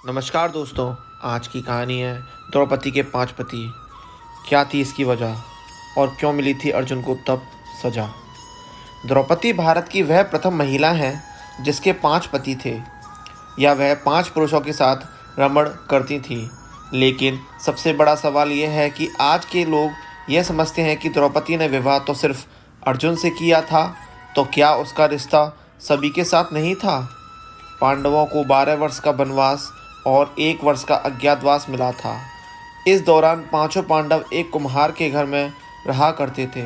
नमस्कार दोस्तों। आज की कहानी है द्रौपदी के 5 पति। क्या थी इसकी वजह और क्यों मिली थी अर्जुन को तब सजा। द्रौपदी भारत की वह प्रथम महिला है जिसके 5 पति थे, या वह 5 पुरुषों के साथ रमण करती थी। लेकिन सबसे बड़ा सवाल यह है कि आज के लोग यह समझते हैं कि द्रौपदी ने विवाह तो सिर्फ अर्जुन से किया था, तो क्या उसका रिश्ता सभी के साथ नहीं था। पांडवों को 12 वर्ष का वनवास और 1 वर्ष का अज्ञातवास मिला था। इस दौरान पांचों पांडव एक कुम्हार के घर में रहा करते थे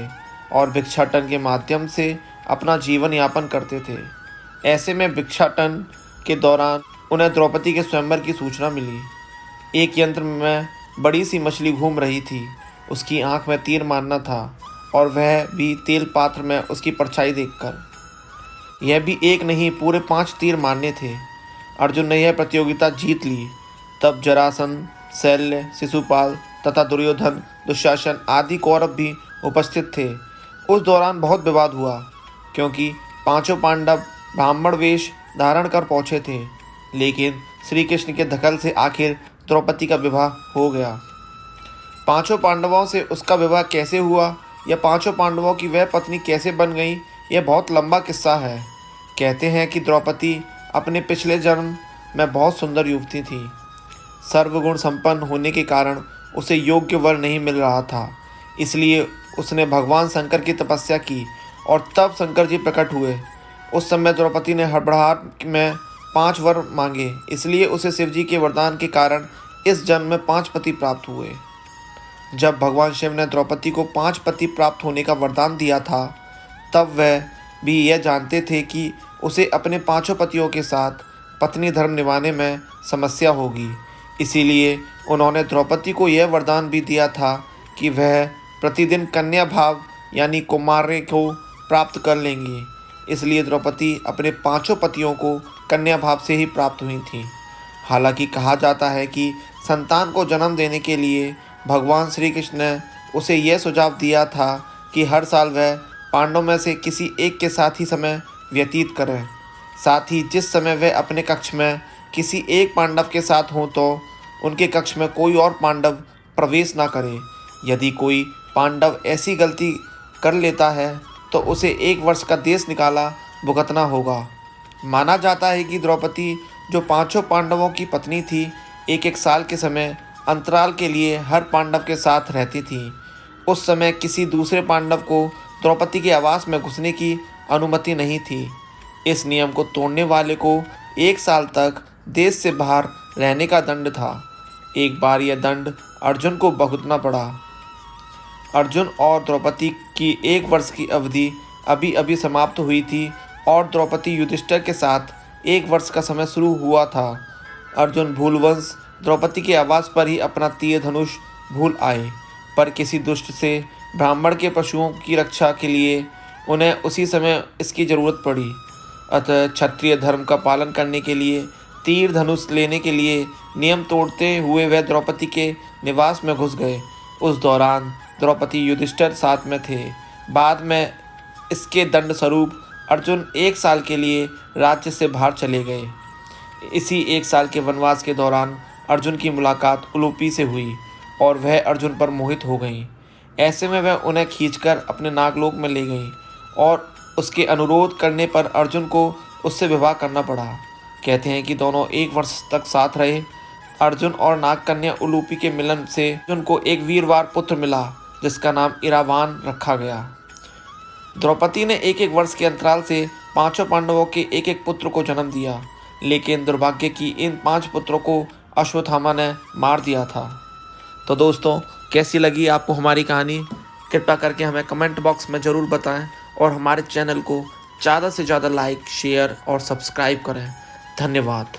और भिक्षाटन के माध्यम से अपना जीवन यापन करते थे। ऐसे में भिक्षाटन के दौरान उन्हें द्रौपदी के स्वयंवर की सूचना मिली। एक यंत्र में बड़ी सी मछली घूम रही थी। उसकी आंख में तीर मारना था और वह भी तेल पात्र में उसकी परछाई देखकर। यह भी एक नहीं, पूरे 5 तीर मारने थे। अर्जुन ने यह प्रतियोगिता जीत ली। तब जरासंध, शल्य, शिशुपाल तथा दुर्योधन, दुशासन आदि कौरव भी उपस्थित थे। उस दौरान बहुत विवाद हुआ, क्योंकि पांचों पांडव ब्राह्मण वेश धारण कर पहुँचे थे। लेकिन श्री कृष्ण के दखल से आखिर द्रौपदी का विवाह हो गया। पांचों पांडवों से उसका विवाह कैसे हुआ या पांचों पांडवों की वह पत्नी कैसे बन गई, यह बहुत लंबा किस्सा है। कहते हैं कि द्रौपदी अपने पिछले जन्म में बहुत सुंदर युवती थी। सर्वगुण संपन्न होने के कारण उसे योग्य वर नहीं मिल रहा था। इसलिए उसने भगवान शंकर की तपस्या की और तब शंकर जी प्रकट हुए। उस समय द्रौपदी ने हड़बड़ाहट में 5 वर मांगे, इसलिए उसे शिव जी के वरदान के कारण इस जन्म में 5 पति प्राप्त हुए। जब भगवान शिव ने द्रौपदी को 5 पति प्राप्त होने का वरदान दिया था, तब वह भी यह जानते थे कि उसे अपने 5 पतियों के साथ पत्नी धर्म निभाने में समस्या होगी। इसीलिए उन्होंने द्रौपदी को यह वरदान भी दिया था कि वह प्रतिदिन कन्या भाव यानी कुमार्य को प्राप्त कर लेंगी। इसलिए द्रौपदी अपने 5 पतियों को कन्या भाव से ही प्राप्त हुई थी। हालांकि कहा जाता है कि संतान को जन्म देने के लिए भगवान श्री कृष्ण ने उसे यह सुझाव दिया था कि हर साल वह पांडवों में से किसी एक के साथ ही समय व्यतीत करें। साथ ही जिस समय वह अपने कक्ष में किसी एक पांडव के साथ हों तो उनके कक्ष में कोई और पांडव प्रवेश ना करे। यदि कोई पांडव ऐसी गलती कर लेता है तो उसे 1 वर्ष का देश निकाला भुगतना होगा। माना जाता है कि द्रौपदी जो 5 पांडवों की पत्नी थी, 1-1 साल के समय अंतराल के लिए हर पांडव के साथ रहती थी। उस समय किसी दूसरे पांडव को द्रौपदी के आवास में घुसने की अनुमति नहीं थी। इस नियम को तोड़ने वाले को 1 साल तक देश से बाहर रहने का दंड था। एक बार यह दंड अर्जुन को भुगतना पड़ा। अर्जुन और द्रौपदी की 1 वर्ष की अवधि अभी अभी समाप्त हुई थी और द्रौपदी युधिष्ठिर के साथ 1 वर्ष का समय शुरू हुआ था। अर्जुन भूलवश द्रौपदी के आवास पर ही अपना तीर धनुष भूल आए, पर किसी दुष्ट से ब्राह्मण के पशुओं की रक्षा के लिए उन्हें उसी समय इसकी ज़रूरत पड़ी। अतः क्षत्रिय धर्म का पालन करने के लिए तीर धनुष लेने के लिए नियम तोड़ते हुए वह द्रौपदी के निवास में घुस गए। उस दौरान द्रौपदी युधिष्ठिर साथ में थे। बाद में इसके दंड स्वरूप अर्जुन 1 साल के लिए राज्य से बाहर चले गए। इसी 1 साल के वनवास के दौरान अर्जुन की मुलाकात उलूपी से हुई और वह अर्जुन पर मोहित हो गई। ऐसे में वह उन्हें खींचकर अपने नागलोक में ले गई और उसके अनुरोध करने पर अर्जुन को उससे विवाह करना पड़ा। कहते हैं कि दोनों 1 वर्ष तक साथ रहे। अर्जुन और नागकन्या उलूपी के मिलन से अर्जुन को एक वीरवार पुत्र मिला, जिसका नाम इरावान रखा गया। द्रौपदी ने 1-1 वर्ष के अंतराल से 5 पांडवों के 1-1 पुत्र को जन्म दिया, लेकिन दुर्भाग्य की इन 5 पुत्रों को अश्वत्थामा ने मार दिया था। तो दोस्तों, कैसी लगी आपको हमारी कहानी? कृपया करके हमें कमेंट बॉक्स में ज़रूर बताएं और हमारे चैनल को ज़्यादा से ज़्यादा लाइक, शेयर और सब्सक्राइब करें। धन्यवाद।